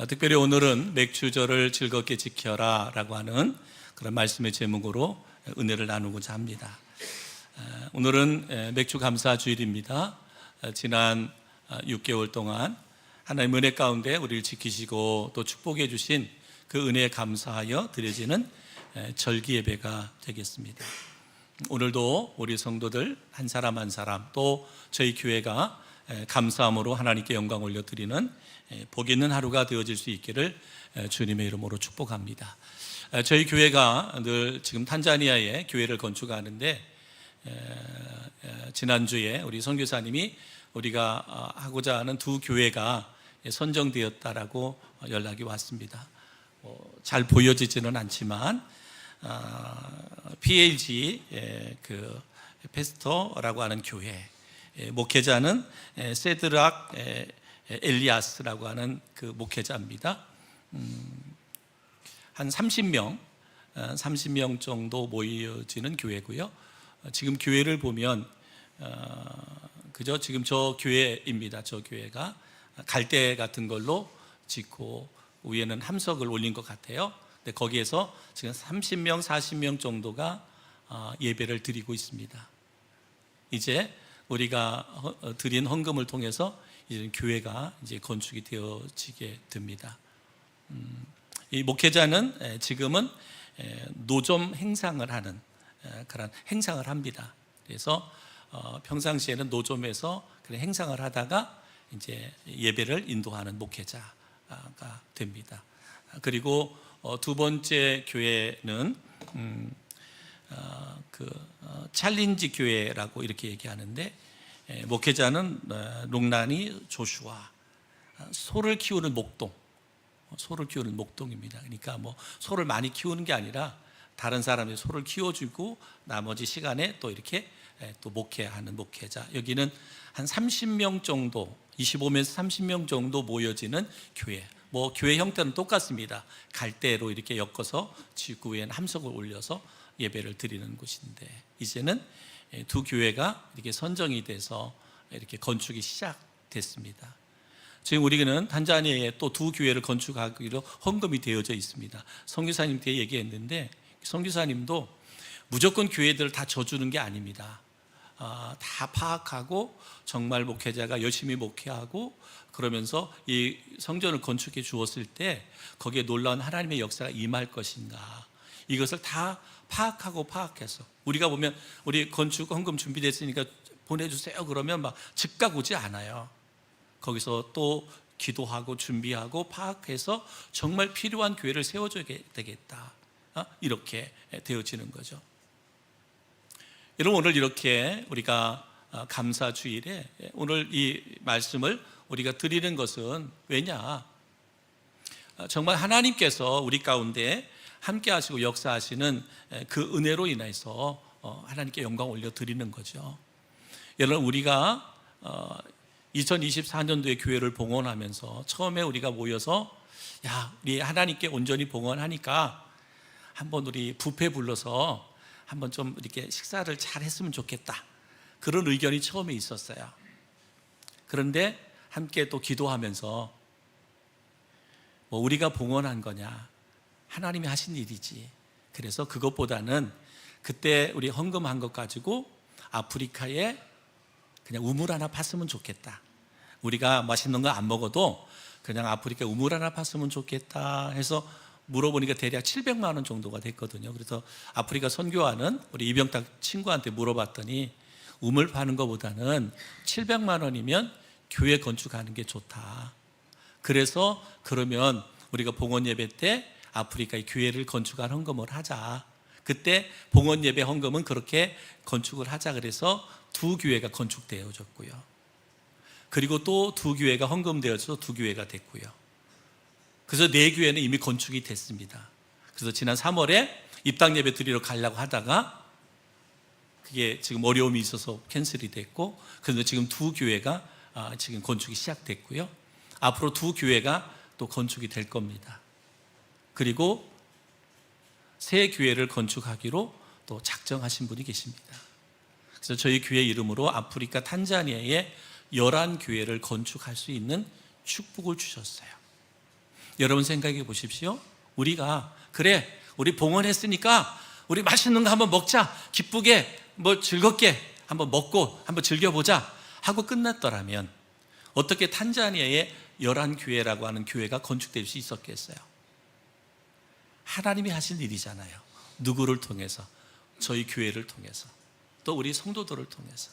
특별히 오늘은 맥주절을 즐겁게 지켜라 라고 하는 그런 말씀의 제목으로 은혜를 나누고자 합니다. 오늘은 맥주 감사 주일입니다. 지난 6개월 동안 하나님의 은혜 가운데 우리를 지키시고 또 축복해 주신 그 은혜에 감사하여 드려지는 절기 예배가 되겠습니다. 오늘도 우리 성도들 한 사람 한 사람 또 저희 교회가 감사함으로 하나님께 영광 올려드리는 복 있는 하루가 되어질 수 있기를 주님의 이름으로 축복합니다. 저희 교회가 늘 지금 탄자니아에 교회를 건축하는데 지난주에 우리 선교사님이 우리가 하고자 하는 두 교회가 선정되었다라고 연락이 왔습니다. 잘 보여지지는 않지만 PLG 그 페스터라고 하는 교회, 목회자는 세드락 엘리아스라고 하는 그 목회자입니다. 한 30명 정도 모여지는 교회고요. 지금 교회를 보면 그저 지금 저 교회입니다. 저 교회가 갈대 같은 걸로 짓고 위에는 함석을 올린 것 같아요. 근데 거기에서 지금 30명, 40명 정도가 예배를 드리고 있습니다. 이제 우리가 드린 헌금을 통해서 이제 교회가 이제 건축이 되어지게 됩니다. 이 목회자는 지금은 노점 행상을 하는 그런 행상을 합니다. 그래서 평상시에는 노점에서 그런 행상을 하다가 이제 예배를 인도하는 목회자가 됩니다. 그리고 두 번째 교회는 챌린지 교회라고 이렇게 얘기하는데 목회자는 롱나니 조슈아, 소를 키우는 목동입니다. 그러니까 뭐 소를 많이 키우는 게 아니라 다른 사람이 소를 키워주고 나머지 시간에 또 이렇게 또 목회하는 목회자. 여기는 한 30명 정도, 25명에서 30명 정도 모여지는 교회. 뭐 교회 형태는 똑같습니다. 갈대로 이렇게 엮어서 지구 위에 함석을 올려서 예배를 드리는 곳인데 이제는 두 교회가 이렇게 선정이 돼서 이렇게 건축이 시작됐습니다. 지금 우리는 탄자니아에 또 두 교회를 건축하기로 헌금이 되어져 있습니다. 선교사님한테 얘기했는데 선교사님도 무조건 교회들을 다 져주는 게 아닙니다. 다 파악하고 정말 목회자가 열심히 목회하고 그러면서 이 성전을 건축해 주었을 때 거기에 놀라운 하나님의 역사가 임할 것인가, 이것을 다 파악해서 우리가 보면 우리 건축 헌금 준비됐으니까 보내주세요 그러면 막 즉각 오지 않아요. 거기서 또 기도하고 준비하고 파악해서 정말 필요한 교회를 세워줘야 되겠다, 이렇게 되어지는 거죠. 여러분, 오늘 이렇게 우리가 감사주일에 오늘 이 말씀을 우리가 드리는 것은 왜냐, 정말 하나님께서 우리 가운데 함께 하시고 역사하시는 그 은혜로 인해서 하나님께 영광 올려드리는 거죠. 여러분, 우리가 2024년도에 교회를 봉헌하면서 처음에 우리가 모여서 우리 하나님께 온전히 봉헌하니까 한번 우리 뷔페 불러서 한번 좀 이렇게 식사를 잘 했으면 좋겠다, 그런 의견이 처음에 있었어요. 그런데 함께 또 기도하면서 뭐 우리가 봉헌한 거냐, 하나님이 하신 일이지. 그래서 그것보다는 그때 우리 헌금한 것 가지고 아프리카에 그냥 우물 하나 팠으면 좋겠다. 우리가 맛있는 거 안 먹어도 그냥 아프리카에 우물 하나 팠으면 좋겠다 해서 물어보니까 대략 700만 원 정도가 됐거든요. 그래서 아프리카 선교하는 우리 이병탁 친구한테 물어봤더니 우물 파는 것보다는 700만 원이면 교회 건축하는 게 좋다. 그래서 그러면 우리가 봉헌 예배 때 아프리카의 교회를 건축할 헌금을 하자. 그때 봉헌 예배 헌금은 그렇게 건축을 하자. 그래서 두 교회가 건축되어졌고요. 그리고 또 두 교회가 헌금되어서 두 교회가 됐고요. 그래서 네 교회는 이미 건축이 됐습니다. 그래서 지난 3월에 입당 예배 드리러 가려고 하다가 그게 지금 어려움이 있어서 캔슬이 됐고, 그래서 지금 두 교회가 지금 건축이 시작됐고요. 앞으로 두 교회가 또 건축이 될 겁니다. 그리고 새 교회를 건축하기로 또 작정하신 분이 계십니다. 그래서 저희 교회 이름으로 아프리카 탄자니아에 11교회를 건축할 수 있는 축복을 주셨어요. 여러분 생각해 보십시오. 우리가 그래 우리 봉헌했으니까 우리 맛있는 거 한번 먹자, 기쁘게 뭐 즐겁게 한번 먹고 한번 즐겨보자 하고 끝났더라면 어떻게 탄자니아의 열한 교회라고 하는 교회가 건축될 수 있었겠어요? 하나님이 하신 일이잖아요. 누구를 통해서? 저희 교회를 통해서, 또 우리 성도들을 통해서.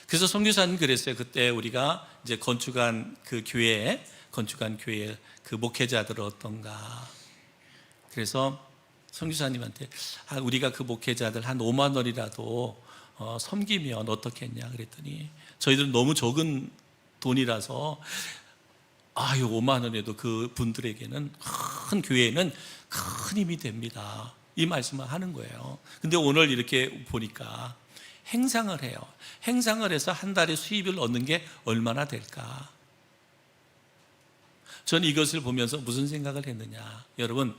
그래서 선교사님 그랬어요. 그때 우리가 이제 건축한 교회에 그 목회자들은 어떤가. 그래서 선교사님한테 우리가 그 목회자들 한 5만 원이라도 섬기면 어떻겠냐 그랬더니 저희들은 너무 적은 돈이라서 5만 원에도 그 분들에게는 큰 교회는 큰 힘이 됩니다. 이 말씀을 하는 거예요. 근데 오늘 이렇게 보니까 행상을 해요. 행상을 해서 한 달에 수입을 얻는 게 얼마나 될까? 저는 이것을 보면서 무슨 생각을 했느냐. 여러분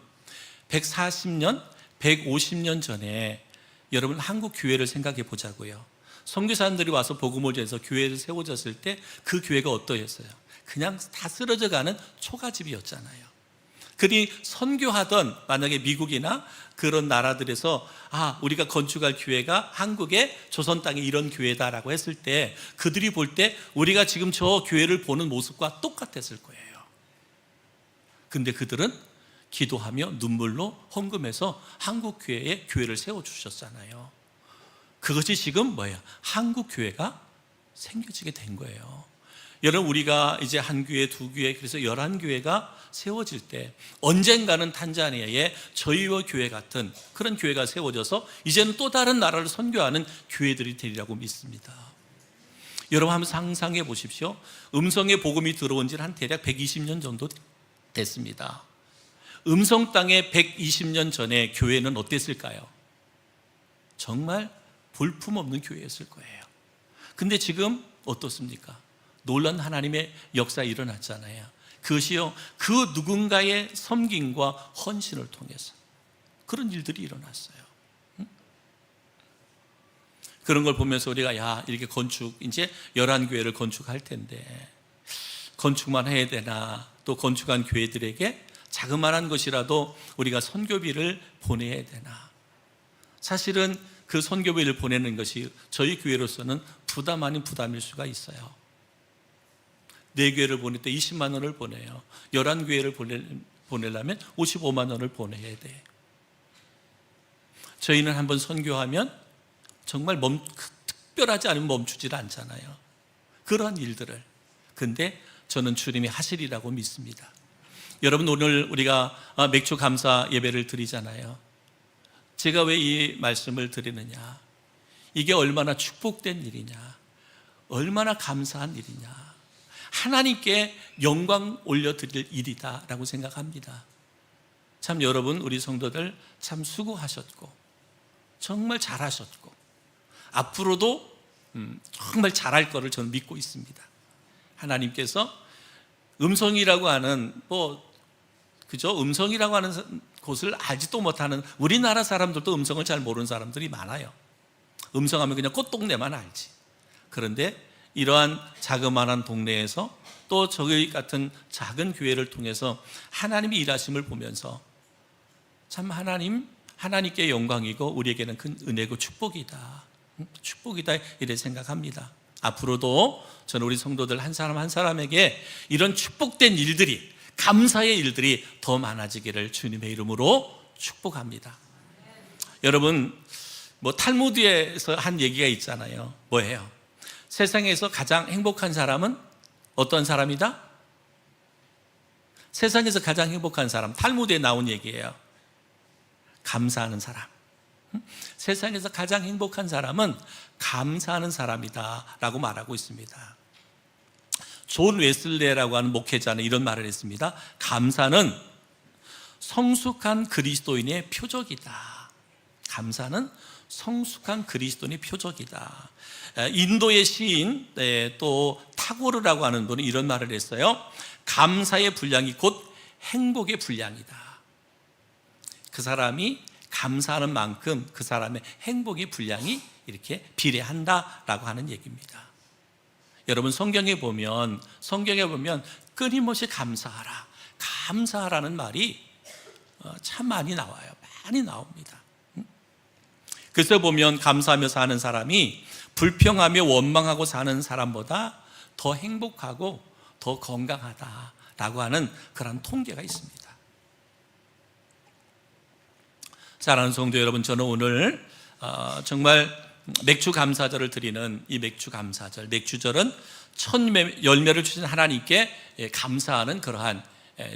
140년, 150년 전에 여러분 한국 교회를 생각해 보자고요. 선교사님들이 와서 복음을 전해서 교회를 세워졌을 때 그 교회가 어떠했어요? 그냥 다 쓰러져가는 초가집이었잖아요. 그러니 선교하던 만약에 미국이나 그런 나라들에서 우리가 건축할 교회가 한국의 조선 땅에 이런 교회다라고 했을 때 그들이 볼 때 우리가 지금 저 교회를 보는 모습과 똑같았을 거예요. 근데 그들은 기도하며 눈물로 헌금해서 한국 교회에 교회를 세워주셨잖아요. 그것이 지금 뭐예요? 한국 교회가 생겨지게 된 거예요. 여러분 우리가 이제 한 교회, 두 교회, 그래서 11교회가 세워질 때 언젠가는 탄자니아에 저희와 교회 같은 그런 교회가 세워져서 이제는 또 다른 나라를 선교하는 교회들이 되리라고 믿습니다. 여러분 한번 상상해 보십시오. 음성의 복음이 들어온 지는 한 대략 120년 정도 됐습니다. 음성 땅에 120년 전에 교회는 어땠을까요? 정말 볼품없는 교회였을 거예요. 근데 지금 어떻습니까? 놀라운 하나님의 역사 일어났잖아요. 그것이요, 그 누군가의 섬김과 헌신을 통해서 그런 일들이 일어났어요. 그런 걸 보면서 우리가 이렇게 이제 11교회를 건축할 텐데 건축만 해야 되나, 또 건축한 교회들에게 자그마한 것이라도 우리가 선교비를 보내야 되나. 사실은 그 선교비를 보내는 것이 저희 교회로서는 부담 아닌 부담일 수가 있어요. 4교회를 보낼 때 20만 원을 보내요. 11교회를 보내려면 55만 원을 보내야 돼. 저희는 한번 선교하면 정말 특별하지 않으면 멈추질 않잖아요. 그러한 일들을. 근데 저는 주님이 하시리라고 믿습니다. 여러분 오늘 우리가 맥주 감사 예배를 드리잖아요. 제가 왜 이 말씀을 드리느냐, 이게 얼마나 축복된 일이냐, 얼마나 감사한 일이냐, 하나님께 영광 올려드릴 일이다라고 생각합니다. 참 여러분 우리 성도들 참 수고하셨고 정말 잘하셨고 앞으로도 정말 잘할 거를 저는 믿고 있습니다. 하나님께서 음성이라고 하는 음성이라고 하는 곳을 알지도 못하는 우리나라 사람들도 음성을 잘 모르는 사람들이 많아요. 음성하면 그냥 꽃동네만 알지. 그런데 이러한 자그마한 동네에서 또 저희 같은 작은 교회를 통해서 하나님이 일하심을 보면서 참 하나님께 영광이고 우리에게는 큰 은혜고 축복이다 이렇게 생각합니다. 앞으로도 저는 우리 성도들 한 사람 한 사람에게 이런 축복된 일들이, 감사의 일들이 더 많아지기를 주님의 이름으로 축복합니다. 여러분 탈무드에서 한 얘기가 있잖아요. 뭐예요? 세상에서 가장 행복한 사람은 어떤 사람이다? 세상에서 가장 행복한 사람, 탈무드에 나온 얘기예요. 감사하는 사람. 세상에서 가장 행복한 사람은 감사하는 사람이다 라고 말하고 있습니다. 존 웨슬레라고 하는 목회자는 이런 말을 했습니다. 감사는 성숙한 그리스도인의 표적이다. 감사는 성숙한 그리스도인의 표적이다. 인도의 시인 또 타고르라고 하는 분이 이런 말을 했어요. 감사의 분량이 곧 행복의 분량이다. 그 사람이 감사하는 만큼 그 사람의 행복의 분량이 이렇게 비례한다라고 하는 얘기입니다. 여러분 성경에 보면 끊임없이 감사하라, 감사하라는 말이 참 많이 나와요. 많이 나옵니다. 그래서 보면 감사하며 사는 사람이 불평하며 원망하고 사는 사람보다 더 행복하고 더 건강하다라고 하는 그런 통계가 있습니다. 사랑하는 성도 여러분, 저는 오늘 정말 맥주 감사절을 드리는 이 맥주 감사절, 맥주절은 첫 열매를 주신 하나님께 감사하는 그러한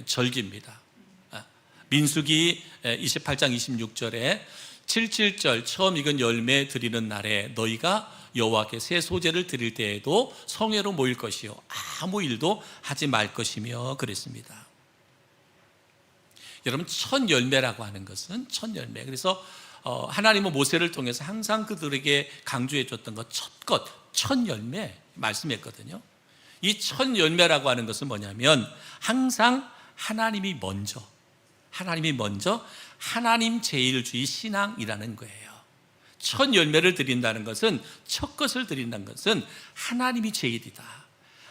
절기입니다. 민수기 28장 26절에 77절 처음 익은 열매 드리는 날에 너희가 여호와께 새 소재를 드릴 때에도 성회로 모일 것이요 아무 일도 하지 말 것이며 그랬습니다. 여러분, 첫 열매라고 하는 것은 첫 열매. 그래서 하나님은 모세를 통해서 항상 그들에게 강조해 줬던 것, 첫 열매 말씀했거든요. 이 첫 열매라고 하는 것은 뭐냐면 항상 하나님이 먼저 하나님 제일주의 신앙이라는 거예요. 첫 열매를 드린다는 것은, 첫 것을 드린다는 것은 하나님이 제일이다,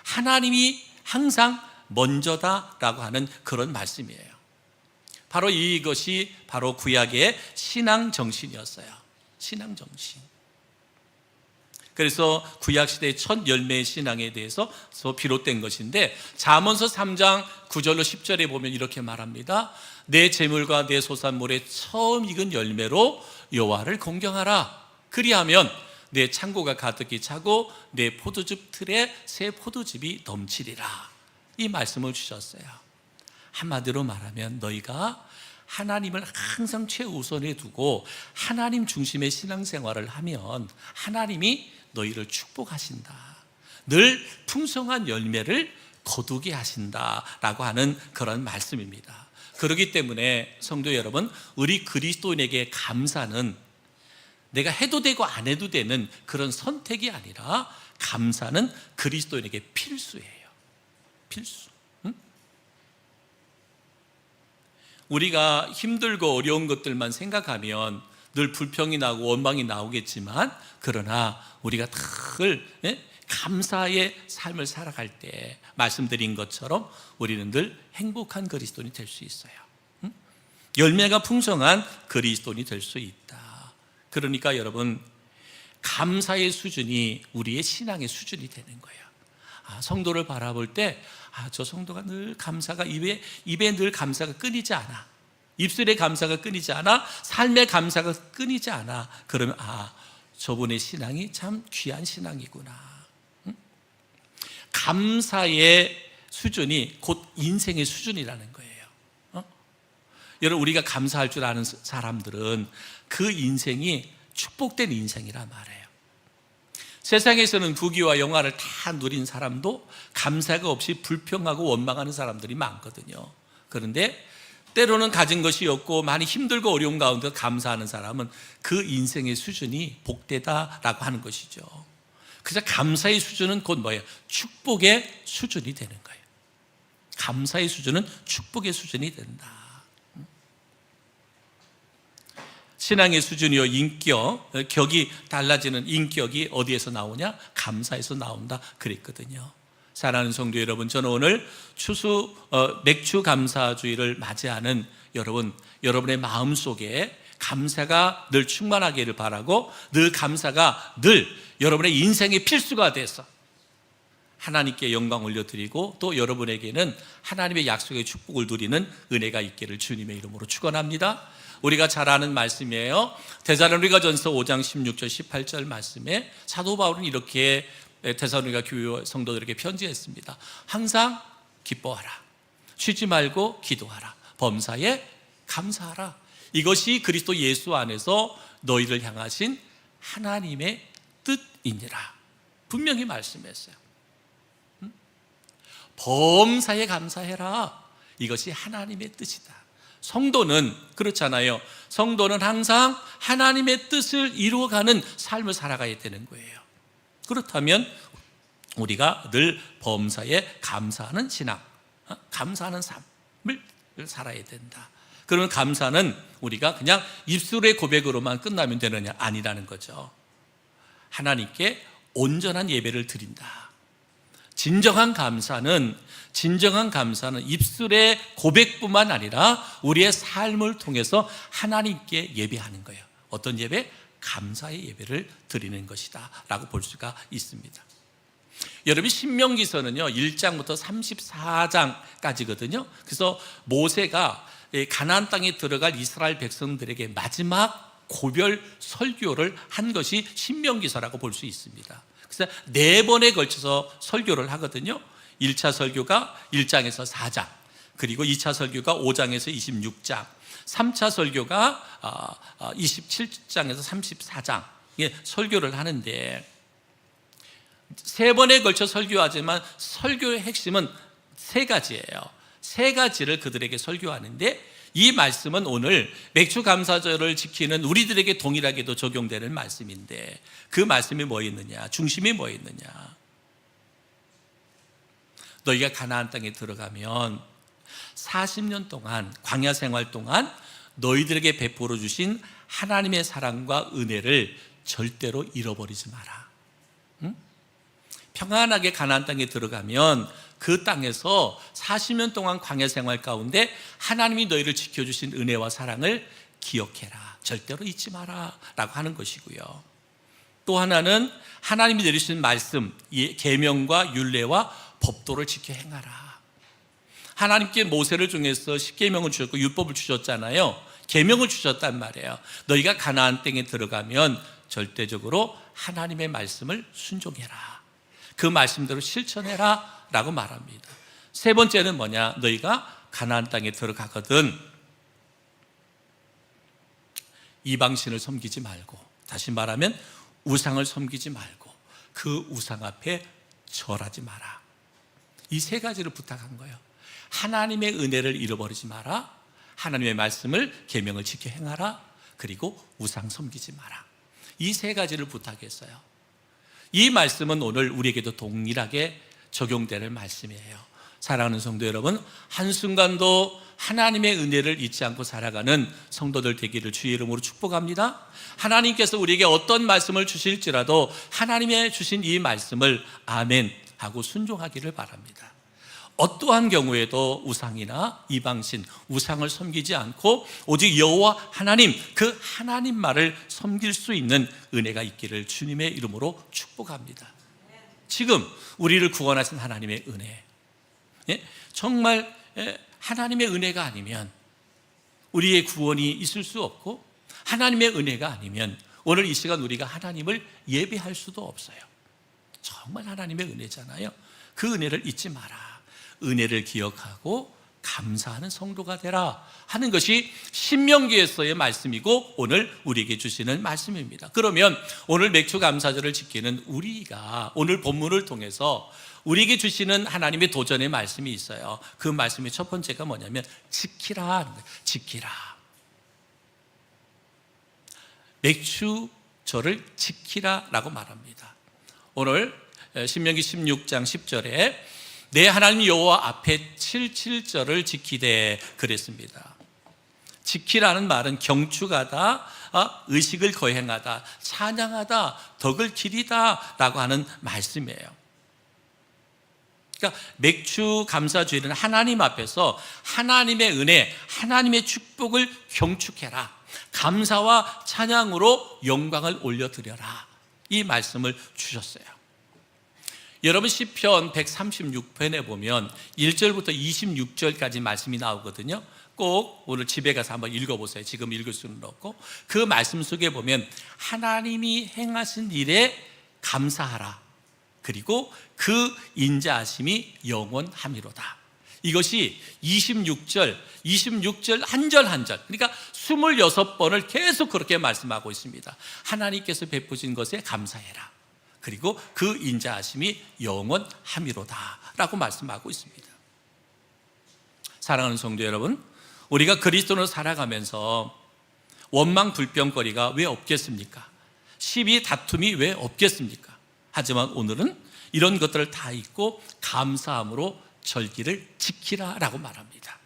하나님이 항상 먼저다라고 하는 그런 말씀이에요. 바로 이것이 바로 구약의 신앙 정신이었어요. 신앙 정신. 그래서 구약시대의 첫 열매의 신앙에 대해서 비롯된 것인데, 잠언서 3장 9절로 10절에 보면 이렇게 말합니다. 내 재물과 내 소산물의 처음 익은 열매로 여호와를 공경하라. 그리하면 내 창고가 가득히 차고 내 포도즙 틀에 새 포도즙이 넘치리라. 이 말씀을 주셨어요. 한마디로 말하면 너희가 하나님을 항상 최우선에 두고 하나님 중심의 신앙생활을 하면 하나님이 너희를 축복하신다, 늘 풍성한 열매를 거두게 하신다라고 하는 그런 말씀입니다. 그렇기 때문에 성도 여러분, 우리 그리스도인에게 감사는 내가 해도 되고 안 해도 되는 그런 선택이 아니라, 감사는 그리스도인에게 필수예요. 필수. 우리가 힘들고 어려운 것들만 생각하면 늘 불평이 나고 원망이 나오겠지만, 그러나 우리가 늘 감사의 삶을 살아갈 때 말씀드린 것처럼 우리는 늘 행복한 그리스도인이 될 수 있어요. 열매가 풍성한 그리스도인이 될 수 있다. 그러니까 여러분, 감사의 수준이 우리의 신앙의 수준이 되는 거예요. 성도를 바라볼 때 저 성도가 늘 감사가 입에 늘 감사가 끊이지 않아, 입술의 감사가 끊이지 않아, 삶의 감사가 끊이지 않아. 그러면 저분의 신앙이 참 귀한 신앙이구나. 감사의 수준이 곧 인생의 수준이라는 거예요. 여러분, 우리가 감사할 줄 아는 사람들은 그 인생이 축복된 인생이라 말해요. 세상에서는 부귀와 영화를 다 누린 사람도 감사가 없이 불평하고 원망하는 사람들이 많거든요. 그런데 때로는 가진 것이 없고 많이 힘들고 어려운 가운데 감사하는 사람은 그 인생의 수준이 복되다라고 하는 것이죠. 그래서 감사의 수준은 곧 뭐예요? 축복의 수준이 되는 거예요. 감사의 수준은 축복의 수준이 된다. 신앙의 수준이요, 격이 달라지는 인격이 어디에서 나오냐? 감사에서 나온다 그랬거든요. 사랑하는 성도 여러분, 저는 오늘 추수 맥주 감사주의를 맞이하는 여러분의 마음속에 감사가 늘 충만하기를 바라고, 늘 감사가 늘 여러분의 인생의 필수가 돼서 하나님께 영광 올려드리고, 또 여러분에게는 하나님의 약속의 축복을 누리는 은혜가 있기를 주님의 이름으로 축원합니다. 우리가 잘 아는 말씀이에요. 데살로니가전서 5장 16절 18절 말씀에 사도 바울은 이렇게 데살로니가 교회 성도들에게 편지했습니다. 항상 기뻐하라, 쉬지 말고 기도하라, 범사에 감사하라. 이것이 그리스도 예수 안에서 너희를 향하신 하나님의 뜻이니라. 분명히 말씀했어요. 범사에 감사해라. 이것이 하나님의 뜻이다. 성도는 그렇잖아요. 성도는 항상 하나님의 뜻을 이루어가는 삶을 살아가야 되는 거예요. 그렇다면 우리가 늘 범사에 감사하는 신앙, 감사하는 삶을 살아야 된다. 그러면 감사는 우리가 그냥 입술의 고백으로만 끝나면 되느냐? 아니라는 거죠. 하나님께 온전한 예배를 드린다. 진정한 감사는 입술의 고백뿐만 아니라 우리의 삶을 통해서 하나님께 예배하는 거예요. 어떤 예배? 감사의 예배를 드리는 것이다 라고 볼 수가 있습니다. 여러분, 신명기서는요 1장부터 34장까지거든요. 그래서 모세가 가나안 땅에 들어갈 이스라엘 백성들에게 마지막 고별 설교를 한 것이 신명기서라고 볼 수 있습니다. 그래서 4번에 걸쳐서 설교를 하거든요. 1차 설교가 1장에서 4장, 그리고 2차 설교가 5장에서 26장, 3차 설교가 27장에서 34장에 설교를 하는데, 3번에 걸쳐 설교하지만 설교의 핵심은 3가지예요. 3가지를 그들에게 설교하는데, 이 말씀은 오늘 맥주 감사절을 지키는 우리들에게 동일하게도 적용되는 말씀인데, 그 말씀이 뭐였느냐? 중심이 뭐였느냐? 너희가 가나안 땅에 들어가면 40년 동안 광야 생활 동안 너희들에게 베풀어 주신 하나님의 사랑과 은혜를 절대로 잃어버리지 마라. 응? 평안하게 가나안 땅에 들어가면 그 땅에서 40년 동안 광야 생활 가운데 하나님이 너희를 지켜주신 은혜와 사랑을 기억해라. 절대로 잊지 마라 라고 하는 것이고요. 또 하나는 하나님이 내리신 말씀, 계명과 율례와 법도를 지켜 행하라. 하나님께 모세를 통해서 십계명을 주셨고 율법을 주셨잖아요. 계명을 주셨단 말이에요. 너희가 가나안 땅에 들어가면 절대적으로 하나님의 말씀을 순종해라. 그 말씀대로 실천해라 라고 말합니다. 3번째는 뭐냐? 너희가 가나안 땅에 들어가거든 이방신을 섬기지 말고, 다시 말하면 우상을 섬기지 말고 그 우상 앞에 절하지 마라. 이 3가지를 부탁한 거예요. 하나님의 은혜를 잃어버리지 마라, 하나님의 말씀을 계명을 지켜 행하라, 그리고 우상 섬기지 마라. 이 3가지를 부탁했어요. 이 말씀은 오늘 우리에게도 동일하게 적용되는 말씀이에요. 사랑하는 성도 여러분, 한순간도 하나님의 은혜를 잊지 않고 살아가는 성도들 되기를 주의 이름으로 축복합니다. 하나님께서 우리에게 어떤 말씀을 주실지라도 하나님의 주신 이 말씀을 아멘 하고 순종하기를 바랍니다. 어떠한 경우에도 우상이나 이방신, 우상을 섬기지 않고 오직 여호와 하나님, 그 하나님 말을 섬길 수 있는 은혜가 있기를 주님의 이름으로 축복합니다. 지금 우리를 구원하신 하나님의 은혜, 정말 하나님의 은혜가 아니면 우리의 구원이 있을 수 없고, 하나님의 은혜가 아니면 오늘 이 시간 우리가 하나님을 예배할 수도 없어요. 정말 하나님의 은혜잖아요. 그 은혜를 잊지 마라. 은혜를 기억하고 감사하는 성도가 되라 하는 것이 신명기에서의 말씀이고 오늘 우리에게 주시는 말씀입니다. 그러면 오늘 맥주 감사절을 지키는 우리가 오늘 본문을 통해서 우리에게 주시는 하나님의 도전의 말씀이 있어요. 그 말씀의 첫 번째가 뭐냐면 지키라 하는 거예요. 지키라. 맥주절을 지키라라고 말합니다. 오늘 신명기 16장 10절에 내 하나님 여호와 앞에 77절을 지키되 그랬습니다. 지키라는 말은 경축하다, 의식을 거행하다, 찬양하다, 덕을 기리다 라고 하는 말씀이에요. 그러니까 맥주 감사주일은 하나님 앞에서 하나님의 은혜, 하나님의 축복을 경축해라, 감사와 찬양으로 영광을 올려드려라, 이 말씀을 주셨어요. 여러분, 시편 136편에 보면 1절부터 26절까지 말씀이 나오거든요. 꼭 오늘 집에 가서 한번 읽어보세요. 지금 읽을 수는 없고, 그 말씀 속에 보면 하나님이 행하신 일에 감사하라, 그리고 그 인자하심이 영원함이로다. 이것이 26절 한 절 한 절, 그러니까 26번을 계속 그렇게 말씀하고 있습니다. 하나님께서 베푸신 것에 감사해라, 그리고 그 인자하심이 영원함이로다 라고 말씀하고 있습니다. 사랑하는 성도 여러분, 우리가 그리스도로 살아가면서 원망 불평거리가 왜 없겠습니까? 시비 다툼이 왜 없겠습니까? 하지만 오늘은 이런 것들을 다 잊고 감사함으로 절기를 지키라 라고 말합니다.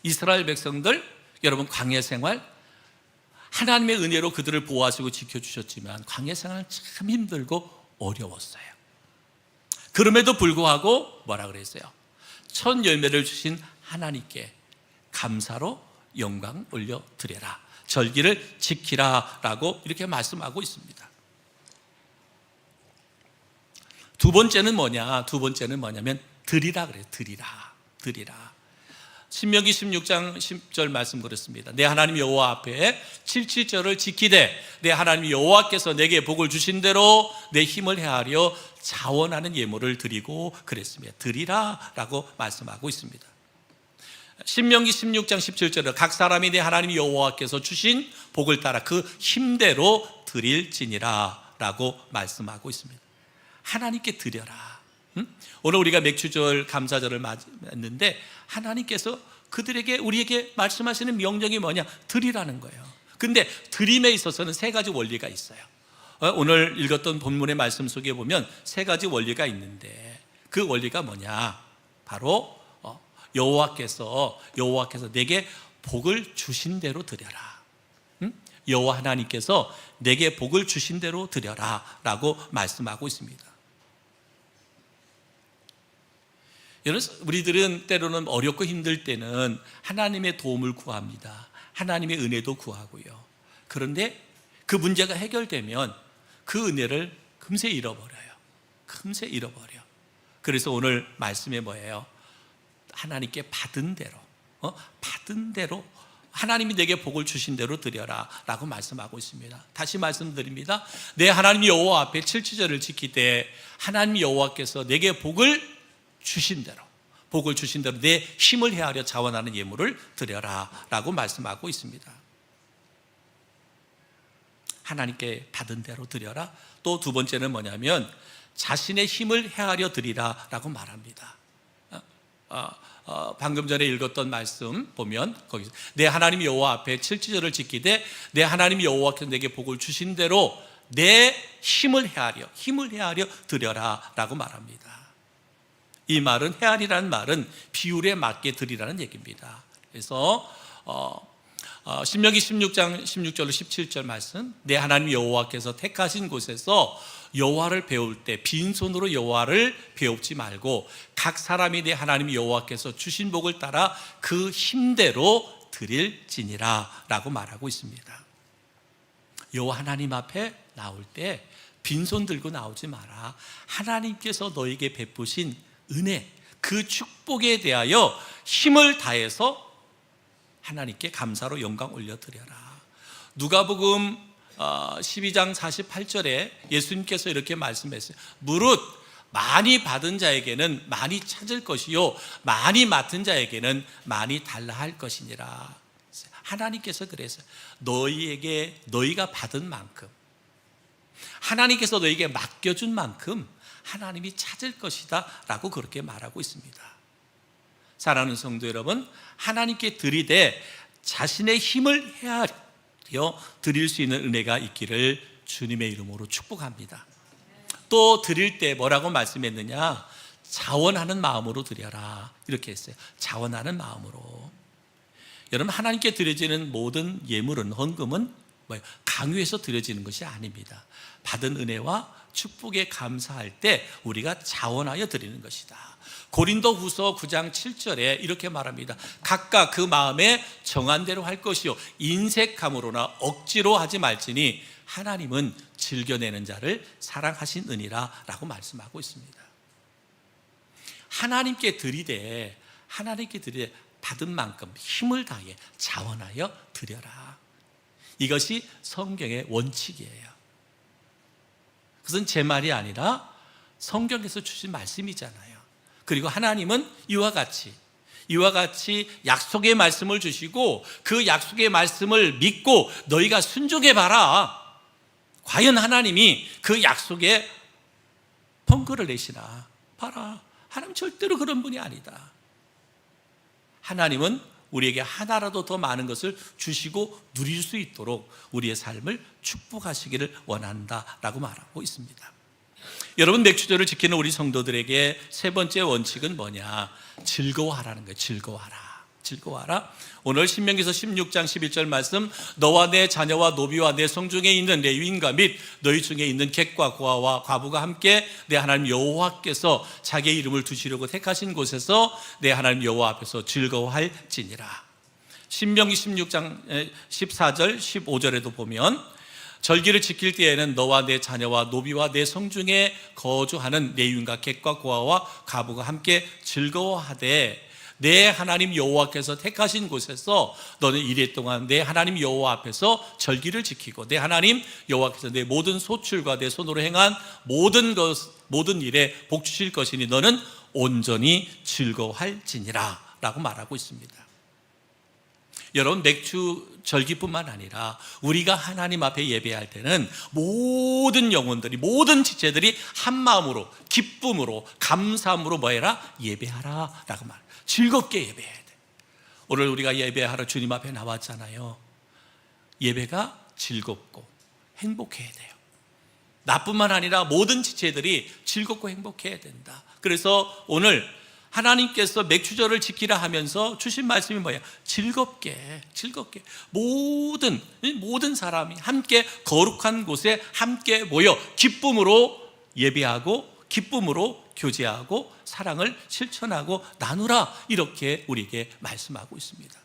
이스라엘 백성들, 여러분, 광야 생활 하나님의 은혜로 그들을 보호하시고 지켜주셨지만 광야 생활은 참 힘들고 어려웠어요. 그럼에도 불구하고 뭐라 그랬어요? 첫 열매를 주신 하나님께 감사로 영광 올려 드려라. 절기를 지키라 라고 이렇게 말씀하고 있습니다. 두 번째는 뭐냐면 드리라 그래요. 드리라. 신명기 16장 10절 말씀 그렇습니다. 내 하나님 여호와 앞에 칠칠절을 지키되 내 하나님 여호와께서 내게 복을 주신 대로 내 힘을 헤아려 자원하는 예물을 드리고 그랬습니다. 드리라 라고 말씀하고 있습니다. 신명기 16장 17절에 각 사람이 내 하나님 여호와께서 주신 복을 따라 그 힘대로 드릴지니라 라고 말씀하고 있습니다. 하나님께 드려라. 오늘 우리가 맥주절 감사절을 맞았는데 하나님께서 그들에게 우리에게 말씀하시는 명령이 뭐냐? 드리라는 거예요. 근데 드림에 있어서는 세 가지 원리가 있어요. 오늘 읽었던 본문의 말씀 속에 보면 세 가지 원리가 있는데 그 원리가 뭐냐? 바로 여호와께서 내게 복을 주신 대로 드려라. 여호와 하나님께서 내게 복을 주신 대로 드려라 라고 말씀하고 있습니다. 여러분, 우리들은 때로는 어렵고 힘들 때는 하나님의 도움을 구합니다. 하나님의 은혜도 구하고요. 그런데 그 문제가 해결되면 그 은혜를 금세 잃어버려요. 그래서 오늘 말씀이 뭐예요? 하나님께 받은 대로 하나님이 내게 복을 주신 대로 드려라 라고 말씀하고 있습니다. 다시 말씀드립니다. 내 하나님 여호와 앞에 칠칠절을 지키되 하나님 여호와께서 내게 복을 주신 대로 내 힘을 헤아려 자원하는 예물을 드려라 라고 말씀하고 있습니다. 하나님께 받은 대로 드려라. 또 두 번째는 뭐냐면 자신의 힘을 헤아려 드리라 라고 말합니다. 방금 전에 읽었던 말씀 보면 거기서 내 하나님 여호와 앞에 칠칠절을 지키되 내 하나님 여호와께서 내게 복을 주신 대로 내 힘을 헤아려 드려라 라고 말합니다. 이 말은 헤아리라는 말은 비율에 맞게 드리라는 얘기입니다. 그래서 신명기 16장 16절로 17절 말씀 내 하나님 여호와께서 택하신 곳에서 여호와를 배울 때 빈손으로 여호와를 배웁지 말고 각 사람이 내 하나님 여호와께서 주신 복을 따라 그 힘대로 드릴지니라 라고 말하고 있습니다. 여호와 하나님 앞에 나올 때 빈손 들고 나오지 마라. 하나님께서 너에게 베푸신 은혜, 그 축복에 대하여 힘을 다해서 하나님께 감사로 영광 올려드려라. 누가복음 12장 48절에 예수님께서 이렇게 말씀했어요. 무릇 많이 받은 자에게는 많이 찾을 것이요 많이 맡은 자에게는 많이 달라 할 것이니라. 하나님께서 그래서 너희가 받은 만큼, 하나님께서 너에게 맡겨준 만큼 하나님이 찾을 것이다 라고 그렇게 말하고 있습니다. 사랑하는 성도 여러분, 하나님께 드리되 자신의 힘을 헤아려 드릴 수 있는 은혜가 있기를 주님의 이름으로 축복합니다. 또 드릴 때 뭐라고 말씀했느냐? 자원하는 마음으로 드려라 이렇게 했어요. 자원하는 마음으로. 여러분, 하나님께 드려지는 모든 예물은, 헌금은 뭐예요? 강요해서 드려지는 것이 아닙니다. 받은 은혜와 축복에 감사할 때 우리가 자원하여 드리는 것이다. 고린도후서 9장 7절에 이렇게 말합니다. 각각 그 마음에 정한 대로 할 것이요 인색함으로나 억지로 하지 말지니 하나님은 즐겨내는 자를 사랑하시느니라 라고 말씀하고 있습니다. 하나님께 드리되 받은 만큼 힘을 다해 자원하여 드려라. 이것이 성경의 원칙이에요. 그것은 제 말이 아니라 성경에서 주신 말씀이잖아요. 그리고 하나님은 이와 같이 약속의 말씀을 주시고 그 약속의 말씀을 믿고 너희가 순종해봐라. 과연 하나님이 그 약속에 펑크를 내시나 봐라. 하나님 절대로 그런 분이 아니다. 하나님은 우리에게 하나라도 더 많은 것을 주시고 누릴 수 있도록 우리의 삶을 축복하시기를 원한다라고 말하고 있습니다. 여러분, 맥주절을 지키는 우리 성도들에게 세 번째 원칙은 뭐냐? 즐거워하라는 거예요. 즐거워하라. 즐거워하라. 오늘 신명기서 16장 11절 말씀, 너와 내 자녀와 노비와 내 성중에 있는 레위인과 및 너희 중에 있는 객과 고아와 과부가 함께 내 하나님 여호와께서 자기의 이름을 두시려고 택하신 곳에서 내 하나님 여호와 앞에서 즐거워할지니라. 신명기 16장 14절 15절에도 보면 절기를 지킬 때에는 너와 내 자녀와 노비와 내 성중에 거주하는 레위인과 객과 고아와 과부가 함께 즐거워하되 내 하나님 여호와께서 택하신 곳에서 너는 이래 동안 내 하나님 여호와 앞에서 절기를 지키고 내 하나님 여호와께서 내 모든 소출과 내 손으로 행한 모든 일에 복 주실 것이니 너는 온전히 즐거워할지니라 라고 말하고 있습니다. 여러분, 맥주 절기뿐만 아니라 우리가 하나님 앞에 예배할 때는 모든 영혼들이, 모든 지체들이 한 마음으로, 기쁨으로, 감사함으로 뭐해라? 예배하라 라고 말해요. 즐겁게 예배해야 돼. 오늘 우리가 예배하러 주님 앞에 나왔잖아요. 예배가 즐겁고 행복해야 돼요. 나뿐만 아니라 모든 지체들이 즐겁고 행복해야 된다. 그래서 오늘 하나님께서 맥주절을 지키라 하면서 주신 말씀이 뭐예요? 즐겁게 모든 사람이 함께 거룩한 곳에 함께 모여 기쁨으로 예배하고 기쁨으로 교제하고 사랑을 실천하고 나누라, 이렇게 우리에게 말씀하고 있습니다.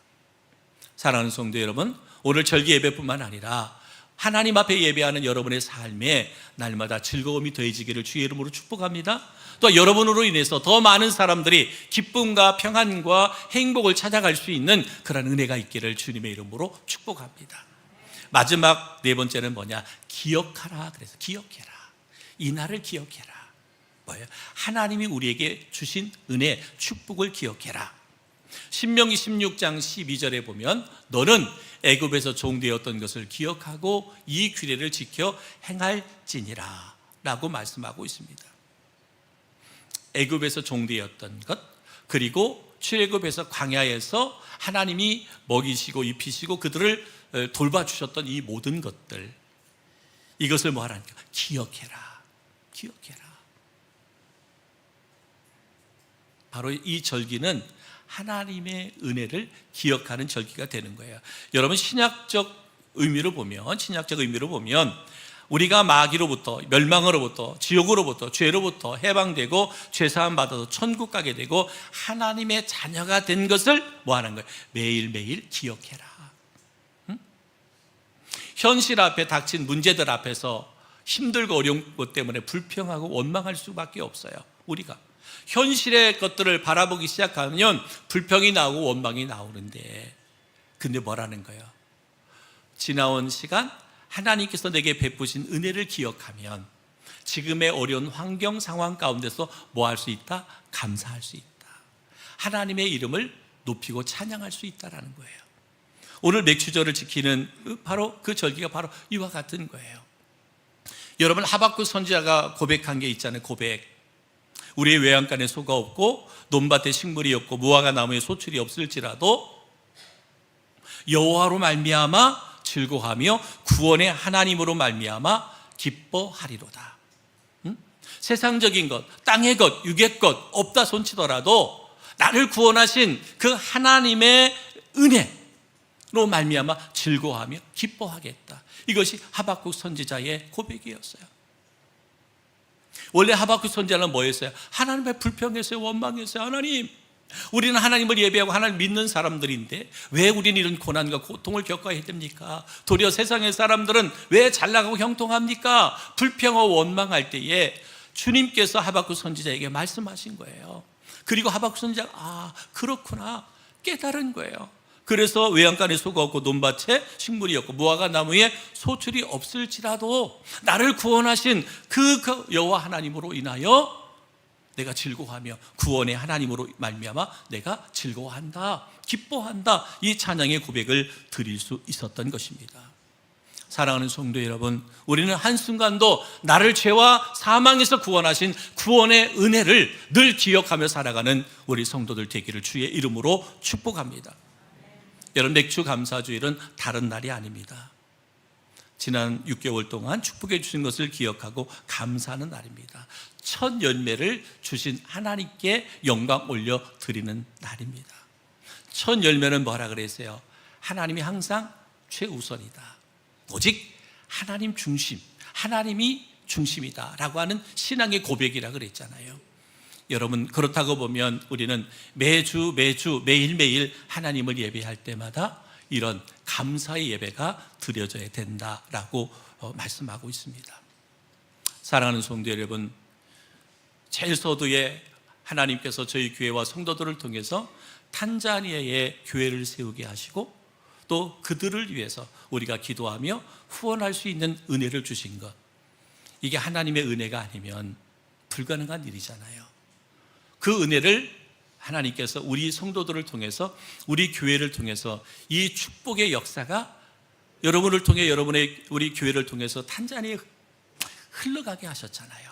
사랑하는 성도 여러분, 오늘 절기 예배뿐만 아니라 하나님 앞에 예배하는 여러분의 삶에 날마다 즐거움이 더해지기를 주의 이름으로 축복합니다. 또 여러분으로 인해서 더 많은 사람들이 기쁨과 평안과 행복을 찾아갈 수 있는 그런 은혜가 있기를 주님의 이름으로 축복합니다. 마지막 네 번째는 뭐냐? 기억하라. 그래서 기억해라. 이 날을 기억해라. 뭐예요? 하나님이 우리에게 주신 은혜, 축복을 기억해라. 신명기 16장 12절에 보면 너는 애굽에서 종되었던 것을 기억하고 이 규례를 지켜 행할지니라 라고 말씀하고 있습니다. 애굽에서 종되었던 것, 그리고 출애굽에서 광야에서 하나님이 먹이시고 입히시고 그들을 돌봐주셨던 이 모든 것들, 이것을 뭐 하라니까? 기억해라. 바로 이 절기는 하나님의 은혜를 기억하는 절기가 되는 거예요. 여러분, 신약적 의미로 보면 우리가 마귀로부터, 멸망으로부터, 지옥으로부터, 죄로부터 해방되고 죄사함 받아서 천국 가게 되고 하나님의 자녀가 된 것을 뭐 하는 거예요? 매일매일 기억해라. 응? 현실 앞에 닥친 문제들 앞에서 힘들고 어려운 것 때문에 불평하고 원망할 수밖에 없어요. 우리가 현실의 것들을 바라보기 시작하면 불평이 나오고 원망이 나오는데, 근데 뭐라는 거예요? 지나온 시간 하나님께서 내게 베푸신 은혜를 기억하면 지금의 어려운 환경 상황 가운데서 뭐 할 수 있다? 감사할 수 있다. 하나님의 이름을 높이고 찬양할 수 있다라는 거예요. 오늘 맥주절을 지키는 바로 그 절기가 바로 이와 같은 거예요. 여러분, 하박국 선지자가 고백한 게 있잖아요. 고백. 우리의 외양간에 소가 없고 논밭에 식물이 없고 무화과 나무에 소출이 없을지라도 여호와로 말미암아 즐거워하며 구원의 하나님으로 말미암아 기뻐하리로다. 세상적인 것, 땅의 것, 육의 것 없다 손치더라도 나를 구원하신 그 하나님의 은혜로 말미암아 즐거워하며 기뻐하겠다. 이것이 하박국 선지자의 고백이었어요. 원래 하박국 선지자는 뭐였어요? 하나님의 불평했어요. 원망했어요. 하나님, 우리는 하나님을 예배하고 하나님 믿는 사람들인데 왜 우리는 이런 고난과 고통을 겪어야 됩니까? 도리어 세상의 사람들은 왜 잘나가고 형통합니까? 불평하고 원망할 때에 주님께서 하박국 선지자에게 말씀하신 거예요. 그리고 하박국 선지자가 그렇구나 깨달은 거예요. 그래서 외양간에 소가 없고 논밭에 식물이 없고 무화과 나무에 소출이 없을지라도 나를 구원하신 그 여호와 하나님으로 인하여 내가 즐거워하며 구원의 하나님으로 말미암아 내가 즐거워한다, 기뻐한다, 이 찬양의 고백을 드릴 수 있었던 것입니다. 사랑하는 성도 여러분, 우리는 한순간도 나를 죄와 사망에서 구원하신 구원의 은혜를 늘 기억하며 살아가는 우리 성도들 되기를 주의 이름으로 축복합니다. 여러분, 맥주 감사주일은 다른 날이 아닙니다. 지난 6개월 동안 축복해 주신 것을 기억하고 감사하는 날입니다. 첫 열매를 주신 하나님께 영광 올려 드리는 날입니다. 첫 열매는 뭐라 그랬어요? 하나님이 항상 최우선이다. 오직 하나님 중심, 하나님이 중심이다 라고 하는 신앙의 고백이라 그랬잖아요. 여러분, 그렇다고 보면 우리는 매주 매일매일 하나님을 예배할 때마다 이런 감사의 예배가 드려져야 된다라고 말씀하고 있습니다. 사랑하는 성도 여러분, 제일 서두에 하나님께서 저희 교회와 성도들을 통해서 탄자니아의 교회를 세우게 하시고 또 그들을 위해서 우리가 기도하며 후원할 수 있는 은혜를 주신 것, 이게 하나님의 은혜가 아니면 불가능한 일이잖아요. 그 은혜를 하나님께서 우리 성도들을 통해서, 우리 교회를 통해서 이 축복의 역사가 여러분을 통해, 여러분의 우리 교회를 통해서 탄자니아에 흘러가게 하셨잖아요.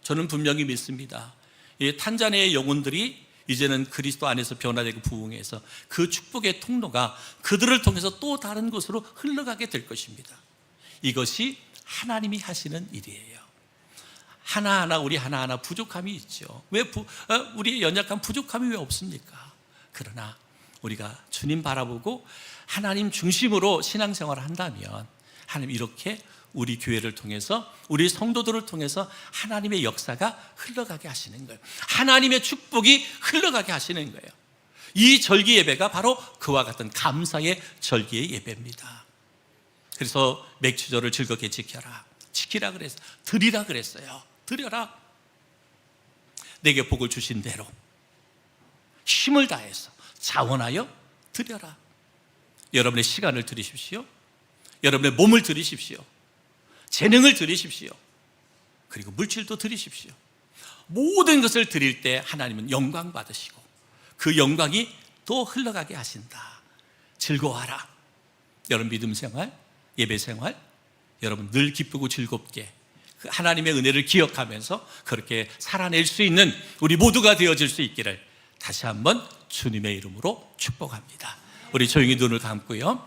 저는 분명히 믿습니다. 이 탄자니아의 영혼들이 이제는 그리스도 안에서 변화되고 부흥해서 그 축복의 통로가 그들을 통해서 또 다른 곳으로 흘러가게 될 것입니다. 이것이 하나님이 하시는 일이에요. 하나하나, 우리 하나하나 부족함이 있죠. 우리의 연약한 부족함이 왜 없습니까? 그러나 우리가 주님 바라보고 하나님 중심으로 신앙생활을 한다면 하나님 이렇게 우리 교회를 통해서, 우리 성도들을 통해서 하나님의 역사가 흘러가게 하시는 거예요. 하나님의 축복이 흘러가게 하시는 거예요. 이 절기 예배가 바로 그와 같은 감사의 절기의 예배입니다. 그래서 맥주절을 즐겁게 지키라 그랬어요. 드리라 그랬어요. 드려라. 내게 복을 주신 대로 힘을 다해서 자원하여 드려라. 여러분의 시간을 드리십시오. 여러분의 몸을 드리십시오. 재능을 드리십시오. 그리고 물질도 드리십시오. 모든 것을 드릴 때 하나님은 영광 받으시고 그 영광이 또 흘러가게 하신다. 즐거워하라. 여러분 믿음 생활, 예배 생활, 여러분 늘 기쁘고 즐겁게 그 하나님의 은혜를 기억하면서 그렇게 살아낼 수 있는 우리 모두가 되어질 수 있기를 다시 한번 주님의 이름으로 축복합니다. 우리 조용히 눈을 감고요,